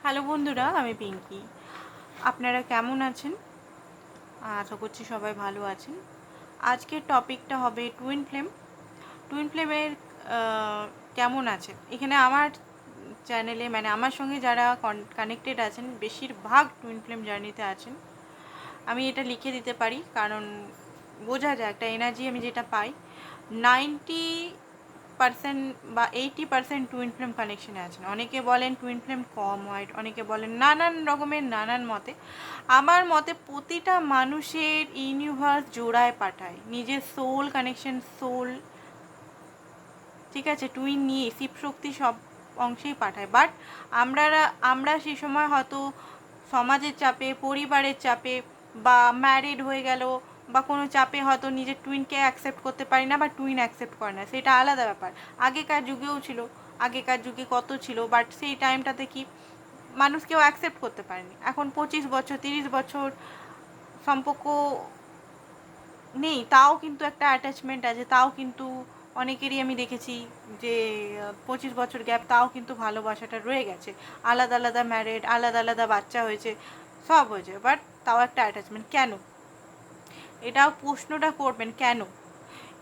Hello বন্ধুরা, আমি পিঙ্কি। আপনারা কেমন আছেন? আশা করছি সবাই ভালো আছেন। আজকের টপিকটা হবে টুইন ফ্লেম। টুইন ফ্লেমের কেমন আছেন? এখানে আমার চ্যানেলে মানে আমার সঙ্গে যারা কানেক্টেড আছেন বেশিরভাগ টুইন ফ্লেম জার্নিতে আছেন। আমি এটা লিখে দিতে পারি, কারণ বোঝা যায় একটা এনার্জি আমি যেটা পাই 90% বা 80% টুইন ফ্লেম কানেকশনে আছেন। অনেকে বলেন টুইন ফ্লেম কম হয়, অনেকে বলেন নানান রকমের নানান মতে। আমার মতে প্রতিটা মানুষের ইউনিভার্স জোড়ায় পাঠায় নিজের সোল কানেকশন, সোল, ঠিক আছে, টুইন নিয়ে শিব শক্তি সব অংশেই পাঠায়। বাট আমরা সেই সময় হয়তো সমাজের চাপে, পরিবারের চাপে বা ম্যারিড হয়ে গেল বা কোনো চাপে হয়তো নিজের টুইনকে অ্যাকসেপ্ট করতে পারি না বা টুইন অ্যাকসেপ্ট করে না, সেটা আলাদা ব্যাপার। আগেকার যুগেও ছিল, আগেকার যুগে কত ছিল, বাট সেই টাইমটাতে কি মানুষ কেউ অ্যাকসেপ্ট করতে পারেনি। এখন 25 বছর 30 বছর সম্পর্ক নেই, তাও কিন্তু একটা অ্যাটাচমেন্ট আছে, তাও কিন্তু অনেকেরই আমি দেখেছি যে 25 বছর গ্যাপ, তাও কিন্তু ভালোবাসাটা রয়ে গেছে। আলাদা আলাদা ম্যারেড, আলাদা আলাদা বাচ্চা হয়েছে, সব হয়েছে, বাট তাও একটা অ্যাটাচমেন্ট। কেন? এটাও প্রশ্নটা করবেন, কেন?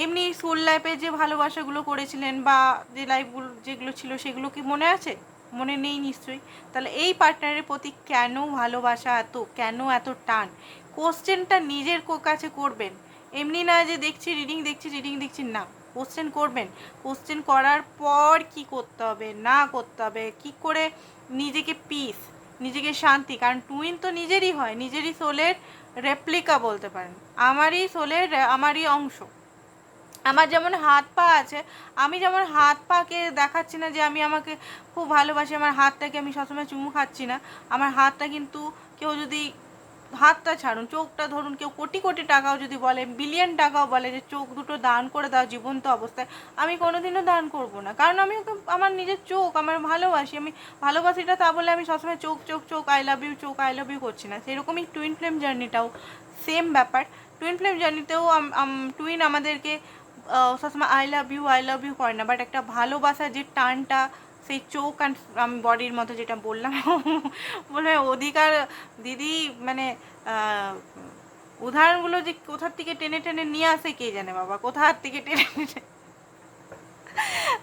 এমনি স্কুল লাইফে যে ভালোবাসাগুলো করেছিলেন বা যে লাইফগুলো যেগুলো ছিল সেগুলো কি মনে আছে? মনে নেই নিশ্চয়ই। তাহলে এই পার্টনারের প্রতি কেন ভালোবাসা এত, কেন এত টান? কোশ্চেনটা নিজের কাছে করবেন। এমনি না যে দেখছি রিডিং দেখছি, না, কোশ্চেন করবেন। কোশ্চেন করার পর কি করতে হবে না করতে হবে, কি করে নিজেকে পিস, নিজেকে শান্তি, কারণ টুইন তো নিজেরই হয়, নিজেরই সোলের রেপ্লিকা বলতে পারেন। আমারই সোলের আমারই অংশ। আমার যেমন হাত পা আছে, আমি যেমন হাত পাকে দেখাচ্ছি না যে আমি আমাকে খুব ভালোবাসি, আমার হাতটাকে আমি সবসময় চুমু খাচ্ছি না। আমার হাতটা কিন্তু কেউ যদি, হাতটা ছাড়ুন, চোখটা ধরুন, কেউ কোটি কোটি টাকাও যদি বলে, বিলিয়ন টাকাও বলে যে চোখ দুটো দান করে দাও জীবন্ত অবস্থায়, আমি কোনোদিনও দান করব না। কারণ আমি ওকে, আমার নিজের চোখ, আমার ভালোবাসি, আমি ভালোবাসিটা তা বলে আমি সবসময় চোখ চোখ চোখ আই লাভ ইউ, চোখ আই লাভ ইউ করছি না। সেরকমই টুইন ফ্লেম জার্নিটাও সেম ব্যাপার। টুইন ফ্লেম জার্নিতেও টুইন আমাদেরকে সবসময় আই লাভ ইউ করে না, বাট একটা ভালোবাসার যে টানটা, সেই চোখ অ্যান্ড আমি বডির মতো যেটা বললাম বলে অধিকার দিদি, মানে উদাহরণগুলো যে কোথার থেকে টেনে টেনে নিয়ে আসে কে জানে বাবা, কোথার থেকে টেনে টেনে।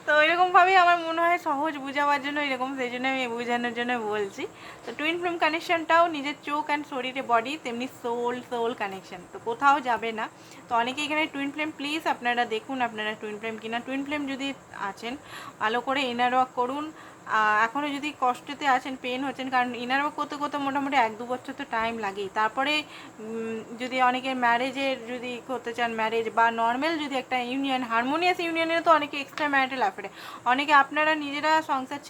তো এরকমভাবেই আমার মনে হয় সহজ বোঝাবার জন্য এরকম, সেই জন্য আমি বোঝানোর জন্য বলছি। তো টুইন ফ্লেম কানেকশানটাও নিজের চোখ অ্যান্ড শরীরে বডি, তেমনি সোল কানেকশান, তো কোথাও যাবে না। তো অনেকে এখানে টুইন ফ্লেম, প্লিজ আপনারা দেখুন আপনারা টুইন ফ্লেম কিনা। টুইন ফ্লেম যদি আছেন, ভালো করে ইনার ওয়ার্ক করুন। এখনও যদি কষ্টতে আছেন, পেন হচ্ছেন, কারণ ইনার ওয়ার্ক করতে করতে মোটামুটি 1-2 বছর তো টাইম লাগেই। তারপরে যদি অনেকের ম্যারেজের যদি করতে চান, ম্যারেজ বা নর্মাল যদি একটা ইউনিয়ন, হারমোনিয়াস ইউনিয়নে তো অনেকে এক্সট্রা ম্যারিটাল অ্যাফেয়ারে, অনেকে আপনারা নিজেরা সংসার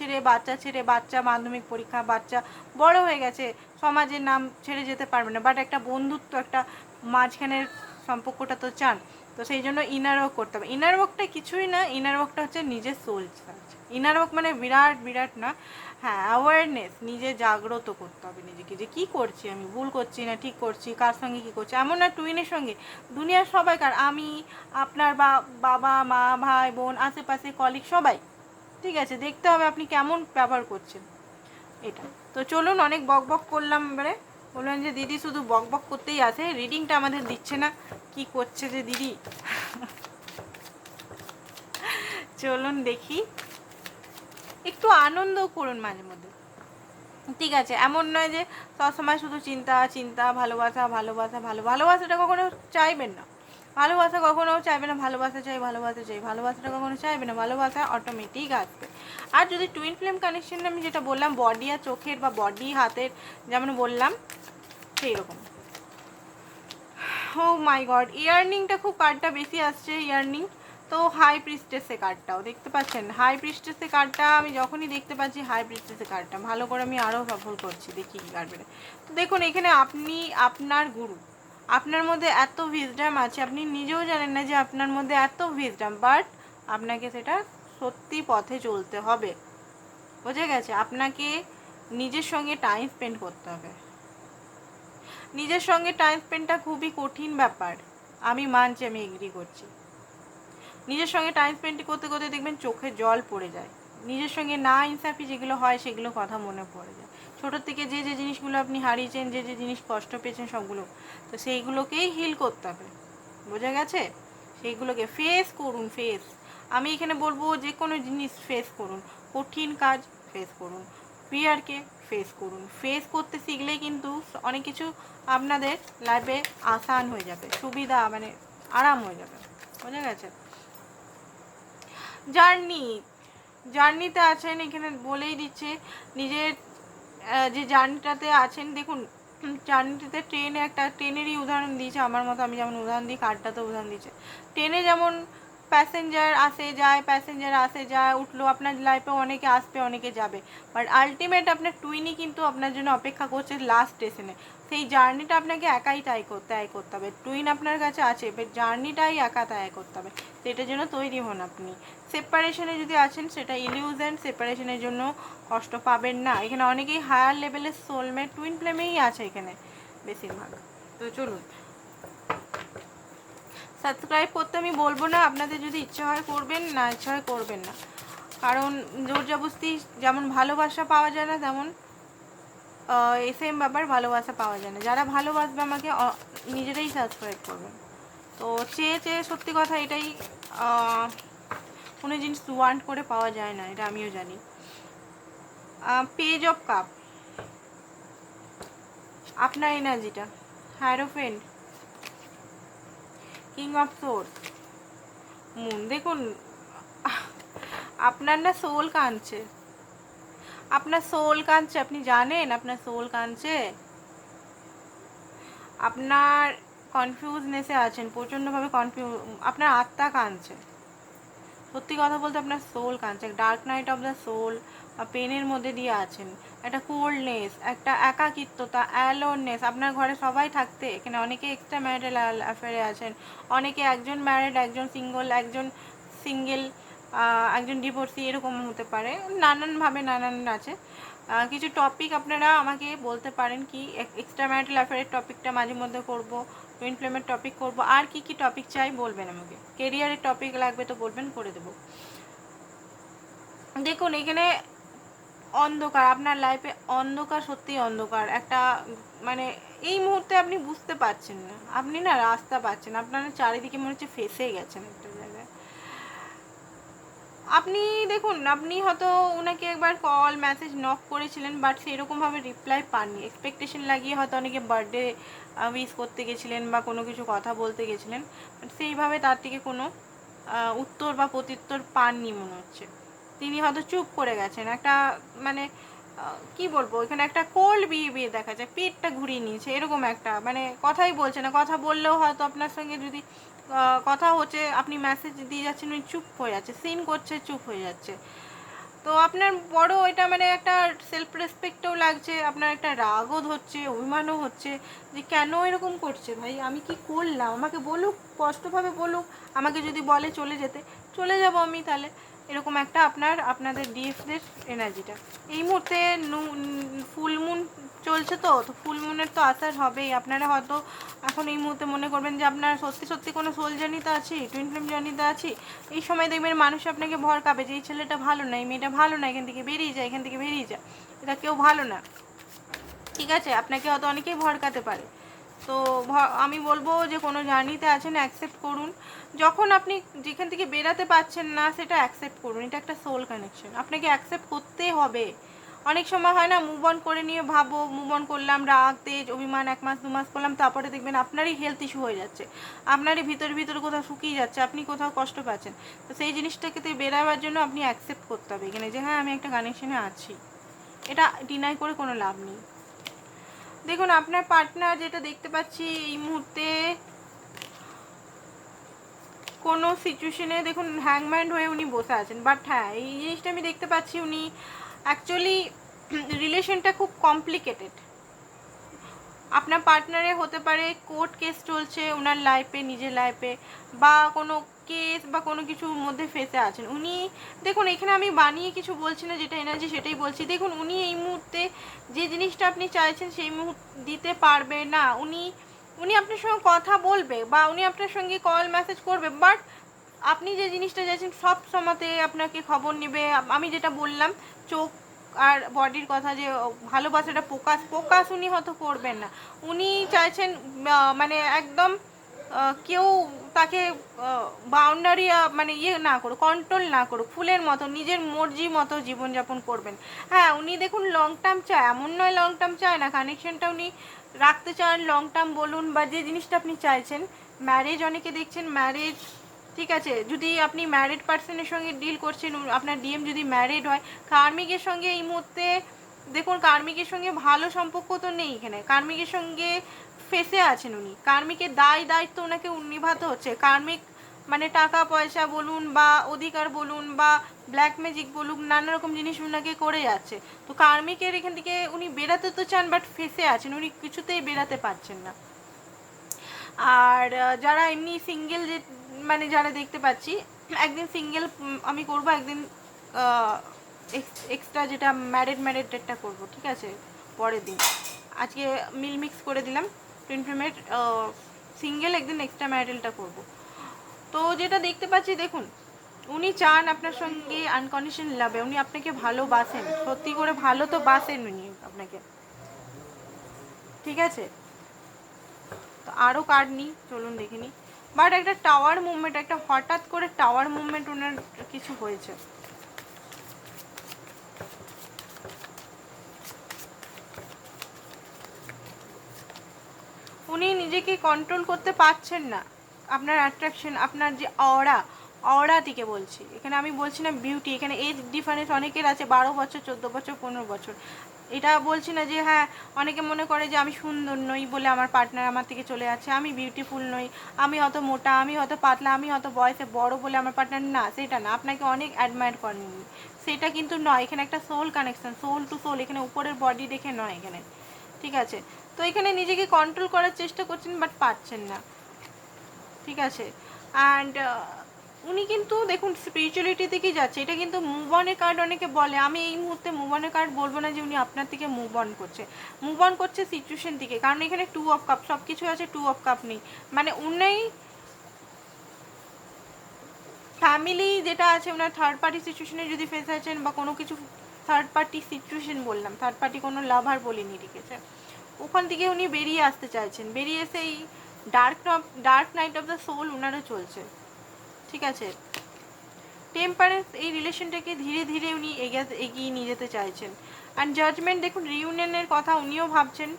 ছেড়ে বাচ্চা মাধ্যমিক পরীক্ষা, বাচ্চা বড় হয়ে গেছে, সমাজের নাম ছেড়ে যেতে পারবে না, বাট একটা বন্ধুত্ব, একটা মাঝখানের সম্পর্কটা তো চান। তো সেই জন্য ইনার ওয়ার্ক করতে হবে। ইনার ওয়ার্কটা কিছুই না, ইনার ওয়ার্কটা হচ্ছে নিজের সোল সার্চ। ইনার ওয়ার্ক মানে বিরাট বিরাট না, হ্যাঁ, অ্যাওয়ারনেস, নিজে জাগ্রত করতে হবে নিজেকে, যে কী করছি আমি, ভুল করছি না ঠিক করছি, কার সঙ্গে কী করছি। এমন না টুইনের সঙ্গে, দুনিয়ার সবাইকার, আমি, আপনার বাবা মা ভাই বোন আশেপাশে কলিগ সবাই, ঠিক আছে, দেখতে হবে আপনি কেমন ব্যবহার করছেন এটা। তো চলুন, অনেক বক বক করলাম। এবারে বললেন যে দিদি শুধু বক বক করতেই আসে, রিডিংটা আমাদের দিচ্ছে না, কি করছে যে দিদি। চলুন দেখি, একটু আনন্দ করুন মাঝে মধ্যে, ঠিক আছে? এমন নয় যে সবসময় শুধু চিন্তা চিন্তা, ভালোবাসা ভালোবাসা ভালোবাসাটা কখনো চাইবেন না, ভালোবাসা কখনো চাইবে না ভালোবাসা চাই ভালোবাসাটা কখনো চাইবে না, ভালোবাসা অটোমেটিক আসবে। আর যদি টুইন ফ্লেম কানেকশন আমি যেটা বললাম, বডি আর চোখের বা বডি হাতের, যেমন বললাম সেই রকম। ও মাই গড, ইয়ার্নিংটা খুব কার্ডটা বেশি আসছে, ইয়ার্নিং। তো হাই প্রিস্টেসে কার্ডটাও দেখতে পাচ্ছেন, হাই প্রিস্টেসে কার্ডটা আমি যখনই দেখতে পাচ্ছি, হাই প্রিস্টেসে কার্ডটা ভালো করে আমি আরও সফল করছি, দেখি কী কার্ড বেরোয়। তো দেখুন, এখানে আপনি, আপনার গুরু, আপনার মধ্যে এত উইজডম আছে, আপনি নিজেও জানেন না যে আপনার মধ্যে এত উইজডম, বাট আপনাকে সেটা সত্যি পথে চলতে হবে, বোঝা গেছে? আপনাকে নিজের সঙ্গে টাইম স্পেন্ড করতে হবে। নিজের সঙ্গে টাইম স্পেন্ডটা খুবই কঠিন ব্যাপার, আমি মানছি, আমি এগ্রি করছি। নিজের সঙ্গে টাইম স্পেন্ড করতে করতে দেখবেন চোখে জল পড়ে যায়, নিজের সঙ্গে না ইনসাফি যেগুলো হয় সেগুলো কথা মনে পড়ে যায়। ছোটোর থেকে যে যে জিনিসগুলো আপনি হারিয়েছেন, যে যে জিনিস কষ্ট পেয়েছেন সবগুলো, তো সেইগুলোকেই হিল করতে হবে, বোঝা গেছে? সেইগুলোকে ফেস করুন, ফেস। আমি এখানে বলবো যে কোনো জিনিস ফেস করুন, কঠিন কাজ ফেস করুন, ফিয়ারকে ফেস করুন। ফেস করতে শিখলেই কিন্তু অনেক কিছু আপনাদের লাইফে আসান হয়ে যাবে, সুবিধা মানে আরাম হয়ে যাবে, বোঝা গেছে? জার্নিতে আছেন, এখানে বলেই দিচ্ছে নিজের যে জার্নিটাতে আছেন। দেখুন জার্নিটাতে ট্রেনেরই উদাহরণ দিয়েছে আমার মতো, আমি যেমন উদাহরণ দিই, কারটাতে উদাহরণ দিয়েছে। ট্রেনে যেমন প্যাসেঞ্জার আসে যায় উঠলো, আপনার লাইফে অনেকে আসবে অনেকে যাবে, বাট আলটিমেট আপনার টুইনই কিন্তু আপনার জন্য অপেক্ষা করছে লাস্ট স্টেশনে। সেই জার্নিটা আপনাকে একাই তাই করতে হবে। টুইন আপনার কাছে আছে, বাট জার্নিটাই একা তাই করতে হবে, সেটার জন্য তৈরি হন আপনি। সেপারেশনে যদি আছেন সেটা ইলিউশন, সেপারেশনের জন্য কষ্ট পাবেন না। এখানে অনেকেই হায়ার লেভেলের সোলমেট টুইন ফ্লেমেই আছে এখানে বেশিরভাগ। তো চলুন, সাবস্ক্রাইব করতে আমি বলবো না, আপনাদের যদি ইচ্ছা হয় করবেন, না ইচ্ছা হয় করবেন না, কারণ জোর জবরদস্তি যেমন ভালোবাসা পাওয়া যায় না, তেমন সেম ব্যাপার ভালোবাসা পাওয়া যায় না। যারা ভালোবাসবে আমাকে নিজেরাই সাবস্ক্রাইব করবেন। তো চেয়ে সত্যি কথা এটাই, কোনো জিনিস ওয়ান্ট করে পাওয়া যায় না, এটা আমিও জানি। পেজ অফ কাপ, আপনার এনার্জিটা, হ্যারোফেন্ট, কিং অফ সোর্স, মুন। দেখুন আপনার না সোল কাঁদছে, আপনার সোল কাঁদছে, আপনি জানেন আপনার সোল কাঁদছে, আপনার কনফিউজনেসে আছেন, প্রচণ্ডভাবে আপনার আত্মা কাঁদছে। সত্যি কথা বলতে আপনার সোল কাঁদছে, dark night of the soul বা পেনের মধ্যে দিয়ে আছেন। একটা কোল্ডনেস, একটা একাকিত্বতা, অ্যালোননেস, আপনার ঘরে সবাই থাকতে এখানে অনেকে এক্সট্রা ম্যারিটাল অ্যাফেয়ারে আছেন, অনেকে একজন ম্যারিড, একজন সিঙ্গেল, একজন ডিভোর্সি, এরকম হতে পারে, নানানভাবে নানান আছে। কিছু টপিক আপনারা আমাকে বলতে পারেন কি এক্সট্রা ম্যারিটাল অ্যাফেয়ারের টপিকটা মাঝে মধ্যে করবো, টুইন ফ্লেমের টপিক করব, আর কি কি টপিক চাই বলবেন আমাকে, কেরিয়ারের টপিক লাগবে তো বলবেন, করে দেবো। দেখুন এখানে অন্ধকার, আপনার লাইফে অন্ধকার, সত্যি অন্ধকার একটা, মানে এই মুহূর্তে আপনি বুঝতে পারছেন না, আপনি না রাস্তা পাচ্ছেন, আপনার চারিদিকে মনে হচ্ছে ফেসে গেছেন একটা জায়গায়। আপনি দেখুন, আপনি হয়তো ওনাকে একবার কল মেসেজ নক করেছিলেন, বাট সেরকমভাবে রিপ্লাই পাননি, এক্সপেকটেশন লাগিয়ে হয়তো অনেকে বার্থডে উইশ করতে গেছিলেন বা কোনো কিছু কথা বলতে গেছিলেন, বাট সেইভাবে তার থেকে কোনো উত্তর বা প্রত্যুত্তর পাননি মনে হচ্ছে। তিনি হয়তো চুপ করে গেছেন, একটা মানে কি বলবো, এখানে একটা কোল্ড বিয়ে দেখা যায়, পেটটা ঘুরিয়ে নিয়েছে এরকম একটা, মানে কথাই বলছে না, কথা বললেও হয়তো আপনার সঙ্গে যদি কথা হচ্ছে, আপনি মেসেজ দিয়ে যাচ্ছেন, উনি চুপ হয়ে যাচ্ছে, সিন করছে, চুপ হয়ে যাচ্ছে। তো আপনার বড় এটা মানে একটা সেলফ রেসপেক্টও লাগছে, আপনার একটা রাগও ধরছে, অভিমানও হচ্ছে যে কেন এরকম করছে, ভাই আমি কি করলাম, আমাকে বলুক, স্পষ্টভাবে বলুক, আমাকে যদি বলে চলে যেতে চলে যাব আমি, তাহলে এরকম একটা আপনাদের ডিএফদের এনার্জিটা এই মুহূর্তে। ফুলমুন চলছে, তো ফুলমুনের তো আসার হবেই। আপনারা হয়তো এখন এই মুহূর্তে মনে করবেন যে আপনার সত্যি সত্যি কোনো সোল জার্নিতে আছি, টুইন ফ্লেম জার্নিতে আছি। এই সময় দেখবেন মানুষ আপনাকে ভরকাবে যে এই ছেলেটা ভালো না, এই মেয়েটা ভালো না, এখান থেকে বেরিয়ে যায়, এখান থেকে বেরিয়ে যায়, এটা কেউ ভালো না, ঠিক আছে? আপনাকে হয়তো অনেকেই ভরকাতে পারে। তো আমি বলবো যে কোনো জার্নিতে আছেন, অ্যাকসেপ্ট করুন। যখন আপনি যেখান থেকে বেরাতে পারছেন না সেটা অ্যাকসেপ্ট করুন, এটা একটা সোল কানেকশন, আপনাকে অ্যাকসেপ্ট করতে হবে। অনেক সময় হয় না, মুভ অন করে নিয়ে ভাবো, মুভ অন করলাম, রাগ তেজ অভিমান 1 মাস 2 মাস করলাম, তারপরে দেখবেন আপনারই হেলথ ইস্যু হয়ে যাচ্ছে, আপনারই ভিতরে কোথাও শুকিয়ে যাচ্ছে, আপনি কোথাও কষ্ট পাচ্ছেন। তো সেই জিনিসটাকে বেরাবার জন্য আপনি অ্যাকসেপ্ট করতে হবে এখানে, যে হ্যাঁ আমি একটা কানেকশনে আছি, এটা ডিনাই করে কোনো লাভ নেই। দেখুন আপনার পার্টনার, যেটা দেখতে পাচ্ছি এই মুহূর্তে কোনো সিচুয়েশনে, দেখুন হ্যাংম্যান হয়ে উনি বসে আছেন, বাট হ্যাঁ এই জিনিসটা আমি দেখতে পাচ্ছি, উনি অ্যাকচুয়ালি রিলেশনটা খুব কমপ্লিকেটেড। আপনার পার্টনারে হতে পারে কোর্ট কেস চলছে ওনার লাইফে, নিজের লাইফে, বা কোনো কেস বা কোনো কিছুর মধ্যে ফেসে আছেন উনি। দেখুন এখানে আমি বানিয়ে কিছু বলছি না, যেটা এনার্জি সেটাই বলছি। দেখুন উনি এই মুহূর্তে যে জিনিসটা আপনি চাইছেন সেই মুহূর্তে দিতে পারবে না, উনি আপনার সঙ্গে কথা বলবে বা উনি আপনার সঙ্গে কল মেসেজ করবে, বাট আপনি যে জিনিসটা চাইছেন সব সময়তে আপনাকে খবর নেবে। আমি যেটা বললাম চোখ আর বডির কথা, যে ভালোবাসাটা ফোকাস উনি হয়তো করবেন না। উনি চাইছেন মানে একদম কেউ তাকে বাউন্ডারি মানে ইয়ে না করুক, কন্ট্রোল না করুক, ফুলের মতো নিজের মর্জি মতো জীবনযাপন করবেন। হ্যাঁ, উনি দেখুন লং টার্ম চায়, এমন নয় লং টার্ম চায় না, কানেকশনটা উনি রাখতে চান, লং টার্ম বলুন বা যে জিনিসটা আপনি চাইছেন। ম্যারেজ অনেকে দেখছেন, ম্যারেজ ঠিক আছে, যদি আপনি ম্যারিড পার্সনের সঙ্গে ডিল করছেন, আপনার ডিএম যদি ম্যারিড হয়, কার্মিকের সঙ্গে এই মুহূর্তে দেখুন কার্মিকের সঙ্গে ভালো সম্পর্ক তো নেই, এখানে কার্মিকের সঙ্গে ফেসে আছেন উনি, কার্মিকের দায়িত্ব ওনাকে নিভাতে হচ্ছে। কার্মিক মানে টাকা পয়সা বলুন বা অধিকার বলুন বা ব্ল্যাক ম্যাজিক বলুন, নানা রকম জিনিস ওনাকে করে যাচ্ছে। তো কার্মিকের এখান থেকে উনি বেরাতে তো চান, বাট ফেসে আছেন, উনি কিছুতেই বেরাতে পারছেন না। আর যারা এমনি সিঙ্গেল, যে মানে যারা দেখতে পাচ্ছি, একদিন সিঙ্গেল আমি করব, একদিন এক্সট্রা যেটা ম্যারিডেরটা করব, ঠিক আছে, পরের দিন। আজকে মিল মিক্স করে দিলাম, টুইন ফ্লেমের সিঙ্গেল, একদিন এক্সট্রা ম্যারিডেলটা করব। তো যেটা দেখতে পাচ্ছি দেখুন, উনি চান আপনার সঙ্গে আনকন্ডিশনাল লাভে, উনি আপনাকে ভালোবাসেন, সত্যি করে ভালো তো বাসেন উনি আপনাকে, ঠিক আছে। তো আরও কার্ড নিই, চলুন দেখে নিই। বাট একটা টাওয়ার মুভমেন্ট, একটা হঠাৎ করে টাওয়ার মুভমেন্ট ওনার কিছু হয়েছে। উনি নিজেকে কন্ট্রোল করতে পারছেন না, আপনার অ্যাট্রাকশন, আপনার যে অরা থেকে বলছি, এখানে আমি বলছি না বিউটি, এখানে এজ ডিফারেন্স অনেকের আছে, 12 বছর, 14 বছর, 15 বছর। এটা বলছি না যে হ্যাঁ, অনেকে মনে করে যে আমি সুন্দর নই বলে আমার পার্টনার আমার থেকে চলে যাচ্ছে, আমি বিউটিফুল নই, আমি হয়তো মোটা, আমি হয়তো পাতলা, আমি হয়তো বয়সে বড় বলে আমার পার্টনার, না সেটা না, আপনাকে অনেক অ্যাডমায়ার করেন, সেটা কিন্তু নয়। এখানে একটা soul connection, soul to soul, এখানে উপরের বডি দেখে নয় এখানে, ঠিক আছে। তো এখানে নিজেকে কন্ট্রোল করার চেষ্টা করছেন, বাট পারছেন না, ঠিক আছে। অ্যান্ড উনি কিন্তু দেখুন স্পিরিচুয়ালিটি থেকেই যাচ্ছে, এটা কিন্তু মুভ অনের কার্ড। অনেকে বলে, আমি এই মুহূর্তে মুভ অনের কার্ড বলবো না যে উনি আপনার থেকে মুভ অন করছে সিচুয়েশন থেকে, কারণ এখানে 2 অফ কাপ, সব কিছু আছে, 2 অফ কাপ নেই, মানে উনি ফ্যামিলি যেটা আছে ওনার, থার্ড পার্টি সিচুয়েশনে যদি ফেসে আছেন বা কোনো কিছু, থার্ড পার্টি সিচুয়েশন বললাম, থার্ড পার্টি কোনো লাভার বলিনি, ঠিক আছে, ওখান থেকে উনি বেরিয়ে আসতে চাইছেন, বেরিয়ে এসে এই dark night of the soul ওনারও চলছে, ঠিক আছে। টেম্পারেন্স, এই রিলেশনটাকে ধীরে ধীরে উনি এগিয়ে নিয়ে যেতে চাইছেন। অ্যান্ড জাজমেন্ট, দেখুন রিউনিয়নের কথা উনিও ভাবছেন।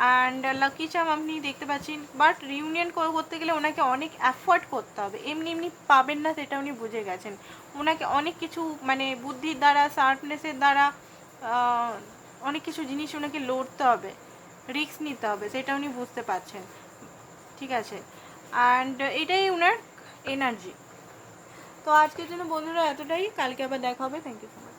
অ্যান্ড লাকি চাম আপনি দেখতে পাচ্ছেন, বাট রিউনিয়ন করতে গেলে ওনাকে অনেক এফোর্ট করতে হবে, এমনি এমনি পাবেন না, সেটা উনি বুঝে গেছেন। ওনাকে অনেক কিছু মানে বুদ্ধির দ্বারা, শার্পনেসের দ্বারা অনেক কিছু জিনিস ওনাকে লড়তে হবে, রিস্ক নিতে হবে, সেটা উনি বুঝতে পারছেন, ঠিক আছে। অ্যান্ড এটাই ওনার এনার্জি। তো আজকের জন্য বন্ধুরা এতটাই, কালকে আবার দেখা হবে। Thank you so much.